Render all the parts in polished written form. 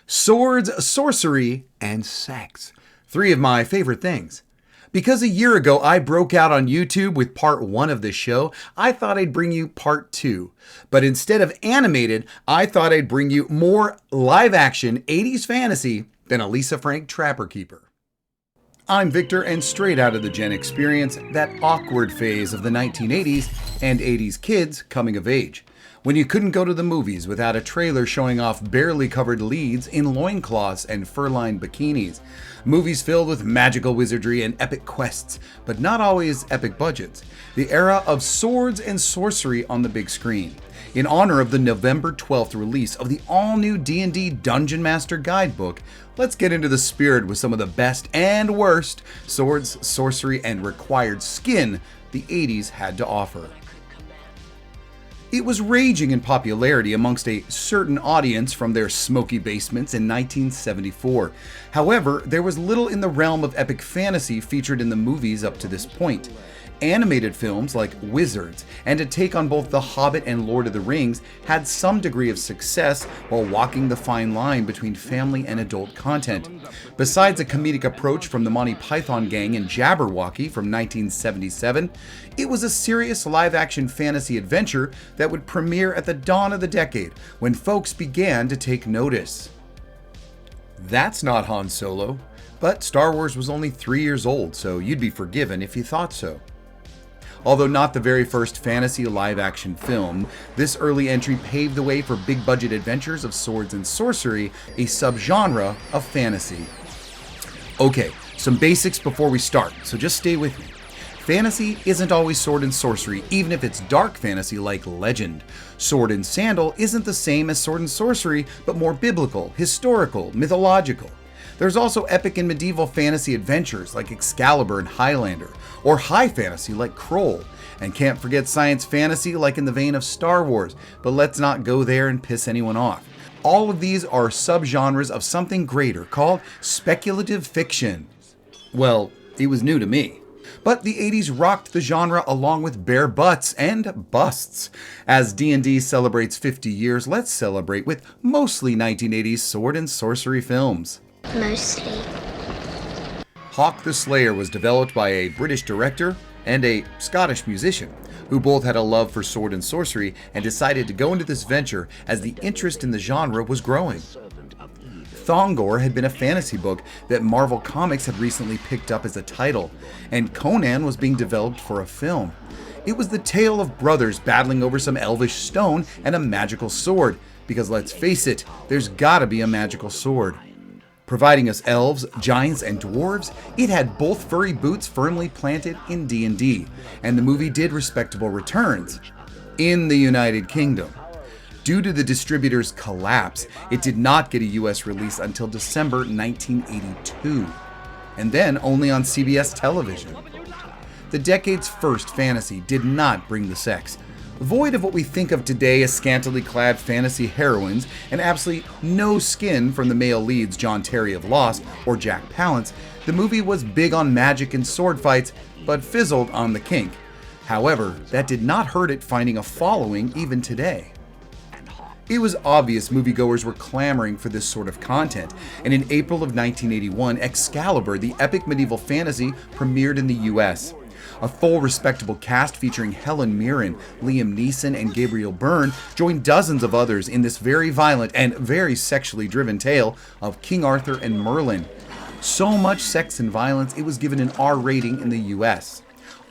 Swords, sorcery, and sex. Three of my favorite things. Because a year ago I broke out on YouTube with part 1 of this show, I thought I'd bring you part 2. But instead of animated, I thought I'd bring you more live-action 80s fantasy than a Lisa Frank Trapper Keeper. I'm Victor, and straight out of the Gen Experience, that awkward phase of the 1980s and 80s kids coming of age, when you couldn't go to the movies without a trailer showing off barely covered leads in loincloths and fur-lined bikinis, movies filled with magical wizardry and epic quests, but not always epic budgets, the era of swords and sorcery on the big screen. In honor of the November 12th release of the all-new D&D Dungeon Master Guidebook, let's get into the spirit with some of the best and worst swords, sorcery, and required skin the 80s had to offer. It was raging in popularity amongst a certain audience from their smoky basements in 1974. However, there was little in the realm of epic fantasy featured in the movies up to this point. Animated films like Wizards and a take on both The Hobbit and Lord of the Rings had some degree of success while walking the fine line between family and adult content. Besides a comedic approach from the Monty Python gang in Jabberwocky from 1977, it was a serious live-action fantasy adventure that would premiere at the dawn of the decade when folks began to take notice. That's not Han Solo, but Star Wars was only 3 years old, so you'd be forgiven if you thought so. Although not the very first fantasy live-action film, this early entry paved the way for big-budget adventures of swords and sorcery, a subgenre of fantasy. Okay, some basics before we start, so just stay with me. Fantasy isn't always sword and sorcery, even if it's dark fantasy like Legend. Sword and Sandal isn't the same as sword and sorcery, but more biblical, historical, mythological. There's also epic and medieval fantasy adventures like Excalibur and Highlander, or high fantasy like Kroll, and can't forget science fantasy like in the vein of Star Wars, but let's not go there and piss anyone off. All of these are subgenres of something greater called speculative fiction. Well, it was new to me. But the 80s rocked the genre along with bare butts and busts. As D&D celebrates 50 years, let's celebrate with mostly 1980s sword and sorcery films. Mostly. Hawk the Slayer was developed by a British director and a Scottish musician, who both had a love for sword and sorcery and decided to go into this venture as the interest in the genre was growing. Thongor had been a fantasy book that Marvel Comics had recently picked up as a title, and Conan was being developed for a film. It was the tale of brothers battling over some elvish stone and a magical sword, because let's face it, there's gotta be a magical sword. Providing us elves, giants, and dwarves, it had both furry boots firmly planted in D&D, and the movie did respectable returns in the United Kingdom. Due to the distributor's collapse, it did not get a US release until December 1982, and then only on CBS television. The decade's first fantasy did not bring the sex. Void of what we think of today as scantily clad fantasy heroines and absolutely no skin from the male leads John Terry of Lost or Jack Palance, the movie was big on magic and sword fights, but fizzled on the kink. However, that did not hurt it finding a following even today. It was obvious moviegoers were clamoring for this sort of content, and in April of 1981, Excalibur, the epic medieval fantasy, premiered in the US. A full respectable cast featuring Helen Mirren, Liam Neeson, and Gabriel Byrne joined dozens of others in this very violent and very sexually driven tale of King Arthur and Merlin. So much sex and violence it was given an R rating in the US.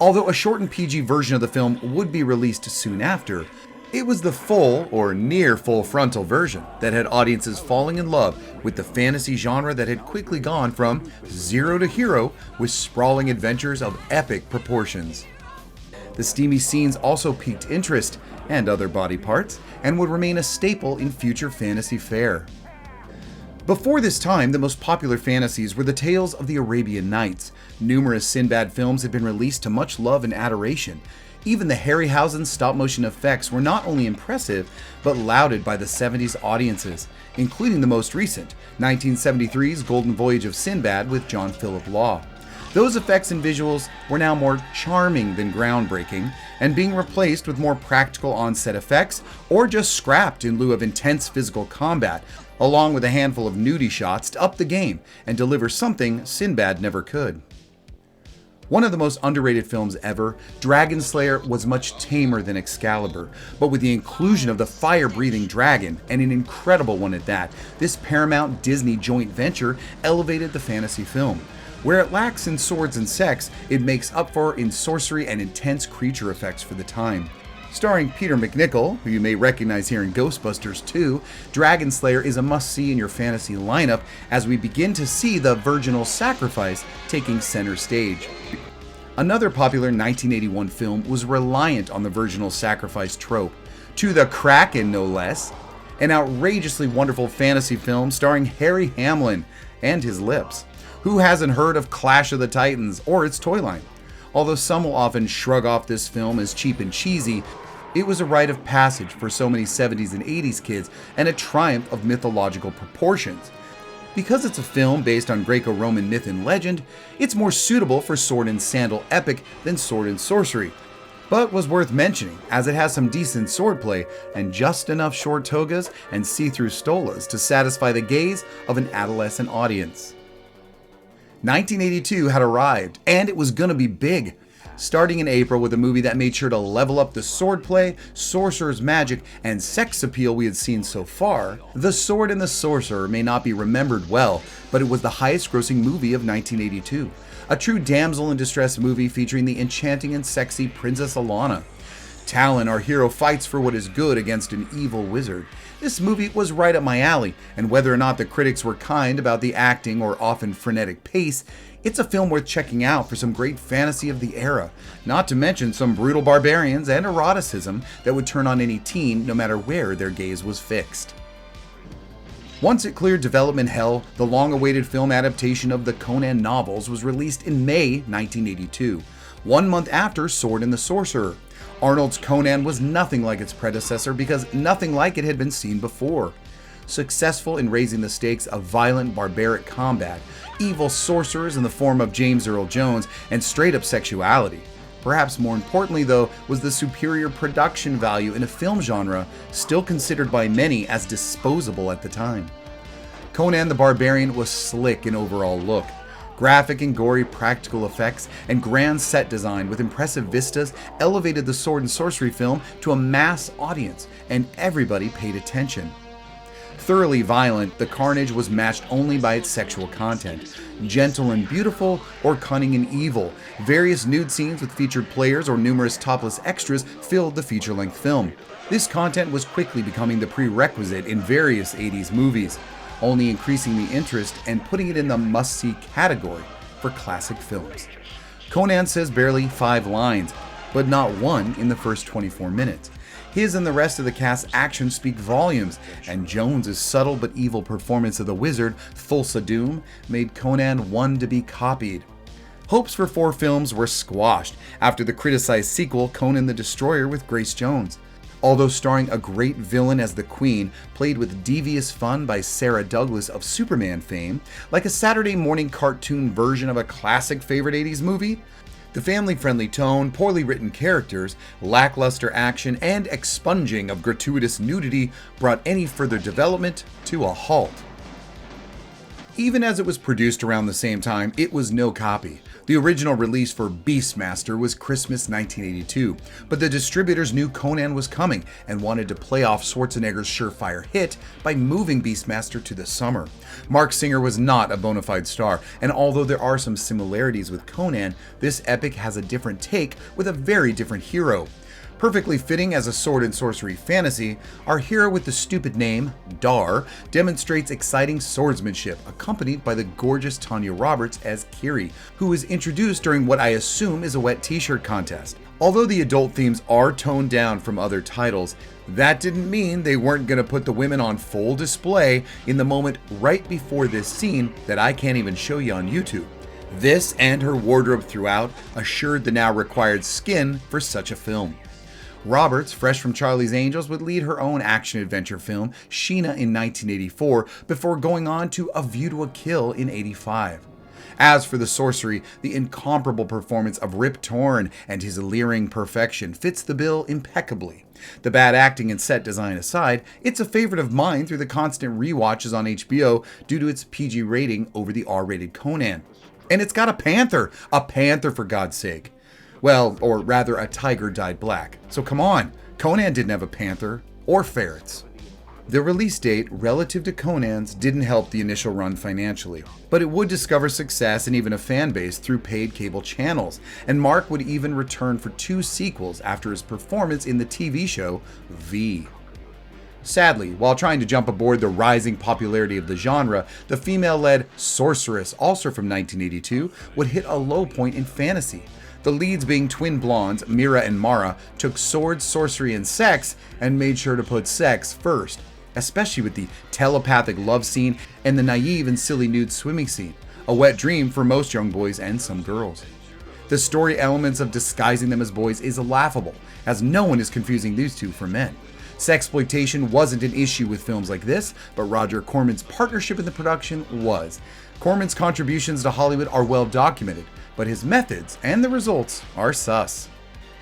Although a shortened PG version of the film would be released soon after, it was the full or near full frontal version that had audiences falling in love with the fantasy genre that had quickly gone from zero to hero with sprawling adventures of epic proportions. The steamy scenes also piqued interest, and other body parts, and would remain a staple in future fantasy fare. Before this time, the most popular fantasies were the tales of the Arabian Nights. Numerous Sinbad films had been released to much love and adoration. Even the Harryhausen stop-motion effects were not only impressive, but lauded by the 70s audiences, including the most recent, 1973's Golden Voyage of Sinbad with John Philip Law. Those effects and visuals were now more charming than groundbreaking, and being replaced with more practical on-set effects, or just scrapped in lieu of intense physical combat, along with a handful of nudie shots to up the game and deliver something Sinbad never could. One of the most underrated films ever, Dragon Slayer was much tamer than Excalibur, but with the inclusion of the fire-breathing dragon, and an incredible one at that, this Paramount Disney joint venture elevated the fantasy film. Where it lacks in swords and sex, it makes up for in sorcery and intense creature effects for the time. Starring Peter MacNicol, who you may recognize here in Ghostbusters 2, Dragon Slayer is a must-see in your fantasy lineup as we begin to see the virginal sacrifice taking center stage. Another popular 1981 film was reliant on the virginal sacrifice trope, to the Kraken no less, an outrageously wonderful fantasy film starring Harry Hamlin and his lips. Who hasn't heard of Clash of the Titans or its toy line? Although some will often shrug off this film as cheap and cheesy, it was a rite of passage for so many 70s and 80s kids and a triumph of mythological proportions. Because it's a film based on Greco-Roman myth and legend, it's more suitable for sword and sandal epic than sword and sorcery, but was worth mentioning as it has some decent swordplay and just enough short togas and see-through stolas to satisfy the gaze of an adolescent audience. 1982 had arrived, and it was gonna be big. Starting in April with a movie that made sure to level up the swordplay, sorcerer's magic, and sex appeal we had seen so far, The Sword and the Sorcerer may not be remembered well, but it was the highest grossing movie of 1982. A true damsel in distress movie featuring the enchanting and sexy Princess Alana. Talon, our hero, fights for what is good against an evil wizard. This movie was right up my alley, and whether or not the critics were kind about the acting or often frenetic pace, it's a film worth checking out for some great fantasy of the era, not to mention some brutal barbarians and eroticism that would turn on any teen no matter where their gaze was fixed. Once it cleared development hell, the long-awaited film adaptation of the Conan novels was released in May 1982, 1 month after Sword and the Sorcerer. Arnold's Conan was nothing like its predecessor because nothing like it had been seen before. Successful in raising the stakes of violent, barbaric combat, evil sorcerers in the form of James Earl Jones, and straight-up sexuality. Perhaps more importantly, though, was the superior production value in a film genre still considered by many as disposable at the time. Conan the Barbarian was slick in overall look. Graphic and gory practical effects and grand set design with impressive vistas elevated the sword and sorcery film to a mass audience, and everybody paid attention. Thoroughly violent, the carnage was matched only by its sexual content. Gentle and beautiful, or cunning and evil, various nude scenes with featured players or numerous topless extras filled the feature-length film. This content was quickly becoming the prerequisite in various 80s movies, only increasing the interest and putting it in the must-see category for classic films. Conan says barely 5 lines, but not one in the first 24 minutes. His and the rest of the cast's actions speak volumes, and Jones's subtle but evil performance of the wizard, Thulsa Doom, made Conan one to be copied. Hopes for 4 films were squashed after the criticized sequel, Conan the Destroyer with Grace Jones. Although starring a great villain as the Queen, played with devious fun by Sarah Douglas of Superman fame, like a Saturday morning cartoon version of a classic favorite 80s movie, the family-friendly tone, poorly written characters, lackluster action, and expunging of gratuitous nudity brought any further development to a halt. Even as it was produced around the same time, it was no copy. The original release for Beastmaster was Christmas 1982, but the distributors knew Conan was coming and wanted to play off Schwarzenegger's surefire hit by moving Beastmaster to the summer. Mark Singer was not a bona fide star, and although there are some similarities with Conan, this epic has a different take with a very different hero. Perfectly fitting as a sword and sorcery fantasy, our hero with the stupid name, Dar, demonstrates exciting swordsmanship, accompanied by the gorgeous Tanya Roberts as Kiri, who is introduced during what I assume is a wet t-shirt contest. Although the adult themes are toned down from other titles, that didn't mean they weren't going to put the women on full display in the moment right before this scene that I can't even show you on YouTube. This and her wardrobe throughout assured the now required skin for such a film. Roberts, fresh from Charlie's Angels, would lead her own action-adventure film, Sheena, in 1984, before going on to A View to a Kill in '85. As for the sorcery, the incomparable performance of Rip Torn and his alluring perfection fits the bill impeccably. The bad acting and set design aside, it's a favorite of mine through the constant rewatches on HBO due to its PG rating over the R-rated Conan. And it's got a panther for God's sake. Well, or rather a tiger dyed black. So come on, Conan didn't have a panther or ferrets. The release date relative to Conan's didn't help the initial run financially, but it would discover success and even a fan base through paid cable channels, and Mark would even return for 2 sequels after his performance in the TV show V. Sadly, while trying to jump aboard the rising popularity of the genre, the female-led Sorceress, also from 1982, would hit a low point in fantasy. The leads being twin blondes, Mira and Mara, took swords, sorcery, and sex, and made sure to put sex first, especially with the telepathic love scene and the naive and silly nude swimming scene, a wet dream for most young boys and some girls. The story elements of disguising them as boys is laughable, as no one is confusing these two for men. Sexploitation wasn't an issue with films like this, but Roger Corman's partnership in the production was. Corman's contributions to Hollywood are well documented, but his methods and the results are sus.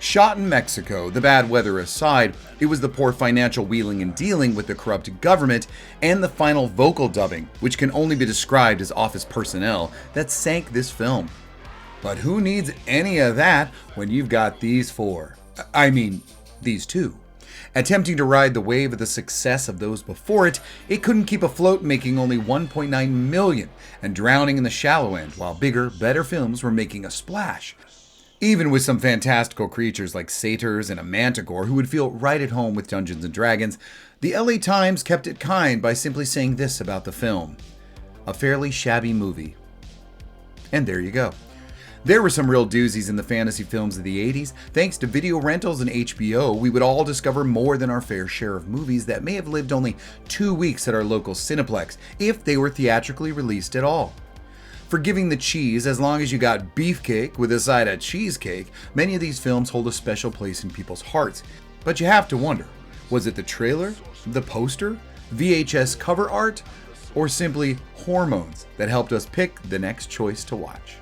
Shot in Mexico, the bad weather aside, it was the poor financial wheeling and dealing with the corrupt government and the final vocal dubbing, which can only be described as office personnel, that sank this film. But who needs any of that when you've got these 4? These 2. Attempting to ride the wave of the success of those before it, it couldn't keep afloat, making only $1.9 million and drowning in the shallow end, while bigger, better films were making a splash. Even with some fantastical creatures like satyrs and a manticore who would feel right at home with Dungeons & Dragons, the LA Times kept it kind by simply saying this about the film: a fairly shabby movie. And there you go. There were some real doozies in the fantasy films of the 80s. Thanks to video rentals and HBO, we would all discover more than our fair share of movies that may have lived only 2 weeks at our local Cineplex, if they were theatrically released at all. Forgiving the cheese, as long as you got beefcake with a side of cheesecake, many of these films hold a special place in people's hearts. But you have to wonder, was it the trailer, the poster, VHS cover art, or simply hormones that helped us pick the next choice to watch?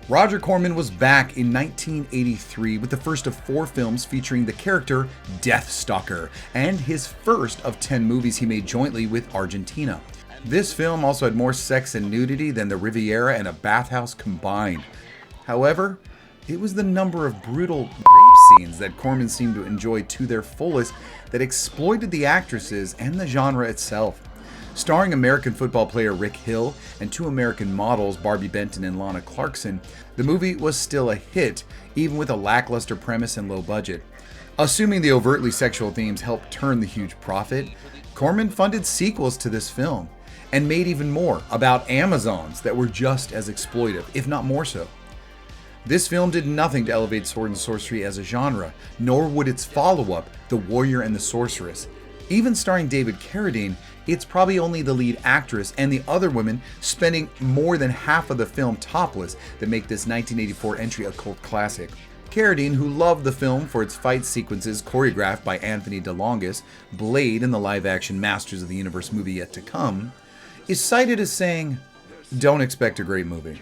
Roger Corman was back in 1983 with the first of 4 films featuring the character Deathstalker, and his first of 10 movies he made jointly with Argentina. This film also had more sex and nudity than the Riviera and a bathhouse combined. However, it was the number of brutal rape scenes that Corman seemed to enjoy to their fullest that exploited the actresses and the genre itself. Starring American football player Rick Hill and 2 American models, Barbie Benton and Lana Clarkson, the movie was still a hit, even with a lackluster premise and low budget. Assuming the overtly sexual themes helped turn the huge profit, Corman funded sequels to this film, and made even more about Amazons that were just as exploitive, if not more so. This film did nothing to elevate sword and sorcery as a genre, nor would its follow-up, The Warrior and the Sorceress. Even starring David Carradine, it's probably only the lead actress and the other women spending more than half of the film topless that make this 1984 entry a cult classic. Carradine, who loved the film for its fight sequences choreographed by Anthony DeLongis, Blade in the live-action Masters of the Universe movie yet to come, is cited as saying, "Don't expect a great movie."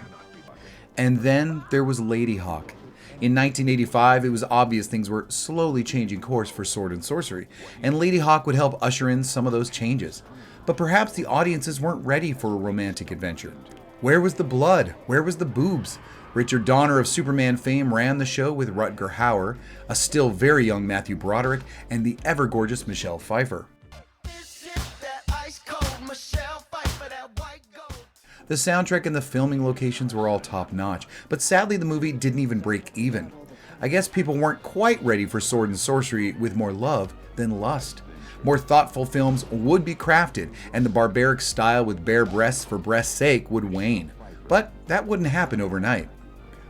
And then there was Ladyhawke. In 1985, it was obvious things were slowly changing course for sword and sorcery, and Ladyhawke would help usher in some of those changes. But perhaps the audiences weren't ready for a romantic adventure. Where was the blood? Where was the boobs? Richard Donner of Superman fame ran the show with Rutger Hauer, a still very young Matthew Broderick, and the ever-gorgeous Michelle Pfeiffer. The soundtrack and the filming locations were all top-notch, but sadly the movie didn't even break even. I guess people weren't quite ready for sword and sorcery with more love than lust. More thoughtful films would be crafted, and the barbaric style with bare breasts for breast's sake would wane. But that wouldn't happen overnight.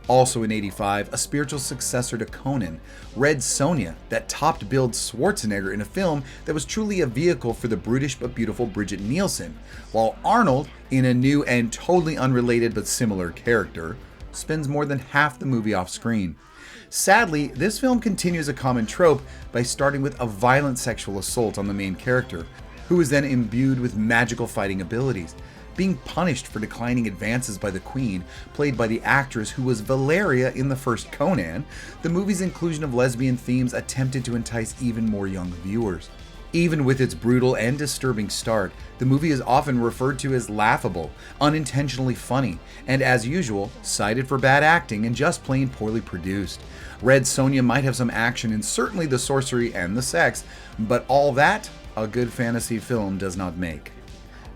Also in '85, a spiritual successor to Conan, Red Sonja, that topped billed Schwarzenegger in a film that was truly a vehicle for the brutish but beautiful Bridget Nielsen, while Arnold, in a new and totally unrelated but similar character, spends more than half the movie off screen. Sadly, this film continues a common trope by starting with a violent sexual assault on the main character, who is then imbued with magical fighting abilities. being punished for declining advances by the Queen, played by the actress who was Valeria in the first Conan, the movie's inclusion of lesbian themes attempted to entice even more young viewers. Even with its brutal and disturbing start, the movie is often referred to as laughable, unintentionally funny, and as usual, cited for bad acting and just plain poorly produced. Red Sonja might have some action and certainly the sorcery and the sex, but all that a good fantasy film does not make.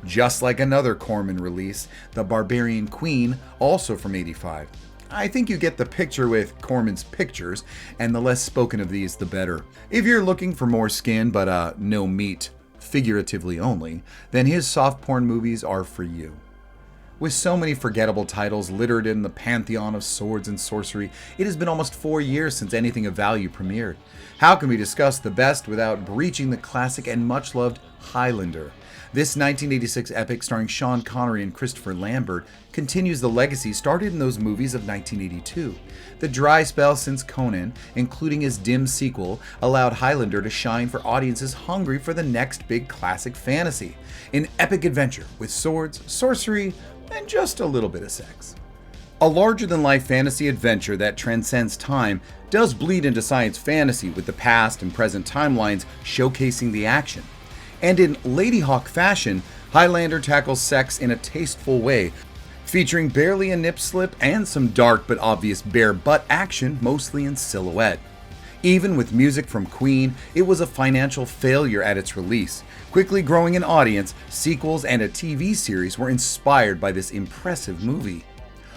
Just like another Corman release, The Barbarian Queen, also from '85. I think you get the picture with Corman's pictures, and the less spoken of these, the better. If you're looking for more skin but no meat, figuratively only, then his soft porn movies are for you. With so many forgettable titles littered in the pantheon of swords and sorcery, it has been almost 4 years since anything of value premiered. How can we discuss the best without breaching the classic and much-loved Highlander? This 1986 epic starring Sean Connery and Christopher Lambert continues the legacy started in those movies of 1982. The dry spell since Conan, including his dim sequel, allowed Highlander to shine for audiences hungry for the next big classic fantasy. An epic adventure with swords, sorcery, and just a little bit of sex. A larger-than-life fantasy adventure that transcends time does bleed into science fantasy with the past and present timelines showcasing the action. And in Lady Hawk fashion, Highlander tackles sex in a tasteful way, featuring barely a nip slip and some dark but obvious bare butt action, mostly in silhouette. Even with music from Queen, it was a financial failure at its release. Quickly growing an audience, sequels and a TV series were inspired by this impressive movie.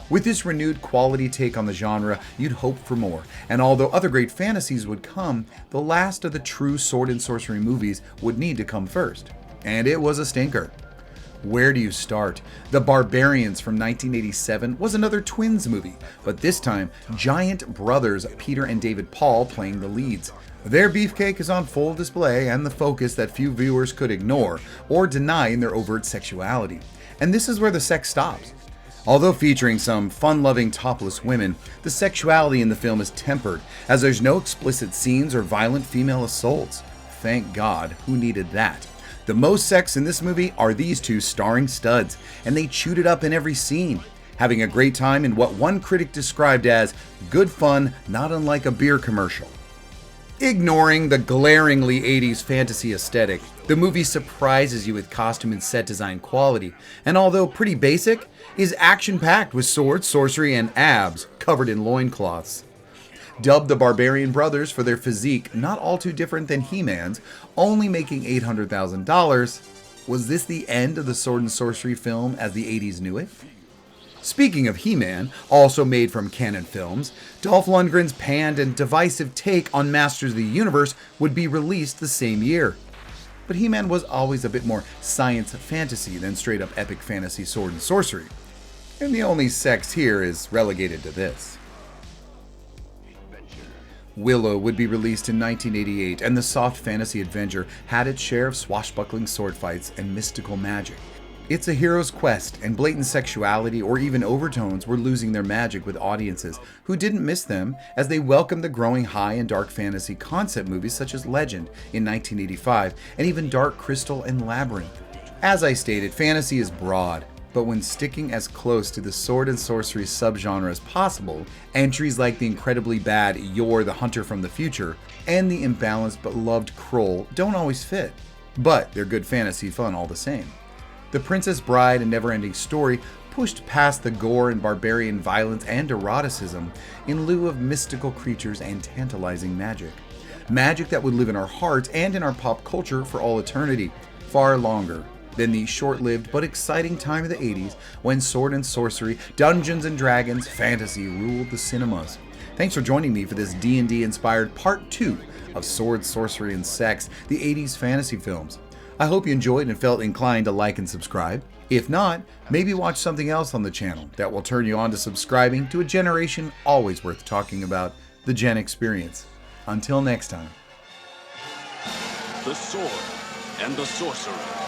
With this renewed quality take on the genre, you'd hope for more, and although other great fantasies would come, the last of the true sword and sorcery movies would need to come first. And it was a stinker. Where do you start? The Barbarians from 1987 was another twins movie, but this time, giant brothers Peter and David Paul playing the leads. Their beefcake is on full display and the focus that few viewers could ignore or deny in their overt sexuality. And this is where the sex stops. Although featuring some fun-loving topless women, the sexuality in the film is tempered, as there's no explicit scenes or violent female assaults. Thank God, who needed that? The most sex in this movie are these two starring studs, and they chewed it up in every scene, having a great time in what one critic described as good fun, not unlike a beer commercial. Ignoring the glaringly 80s fantasy aesthetic, the movie surprises you with costume and set design quality, and although pretty basic, is action-packed with swords, sorcery, and abs covered in loincloths. Dubbed the Barbarian Brothers for their physique not all too different than He-Man's, only making $800,000, was this the end of the sword and sorcery film as the 80s knew it? Speaking of He-Man, also made from Canon Films, Dolph Lundgren's panned and divisive take on Masters of the Universe would be released the same year. But He-Man was always a bit more science fantasy than straight up epic fantasy sword and sorcery. And the only sex here is relegated to this. Willow would be released in 1988, and the soft fantasy adventure had its share of swashbuckling sword fights and mystical magic. It's a hero's quest, and blatant sexuality or even overtones were losing their magic with audiences who didn't miss them as they welcomed the growing high and dark fantasy concept movies such as Legend in 1985 and even Dark Crystal and Labyrinth. As I stated, fantasy is broad, but when sticking as close to the sword and sorcery subgenre as possible, entries like the incredibly bad You're the Hunter from the Future and the imbalanced but loved Kroll don't always fit, but they're good fantasy fun all the same. The Princess Bride and Neverending Story pushed past the gore and barbarian violence and eroticism in lieu of mystical creatures and tantalizing magic. Magic that would live in our hearts and in our pop culture for all eternity, far longer than the short-lived but exciting time of the 80s when sword and sorcery, Dungeons and Dragons, fantasy ruled the cinemas. Thanks for joining me for this D&D inspired part 2 of Sword, Sorcery, and Sex, the 80s fantasy films. I hope you enjoyed and felt inclined to like and subscribe. If not, maybe watch something else on the channel that will turn you on to subscribing to a generation always worth talking about, the Gen Experience. Until next time. The Sword and the Sorcery.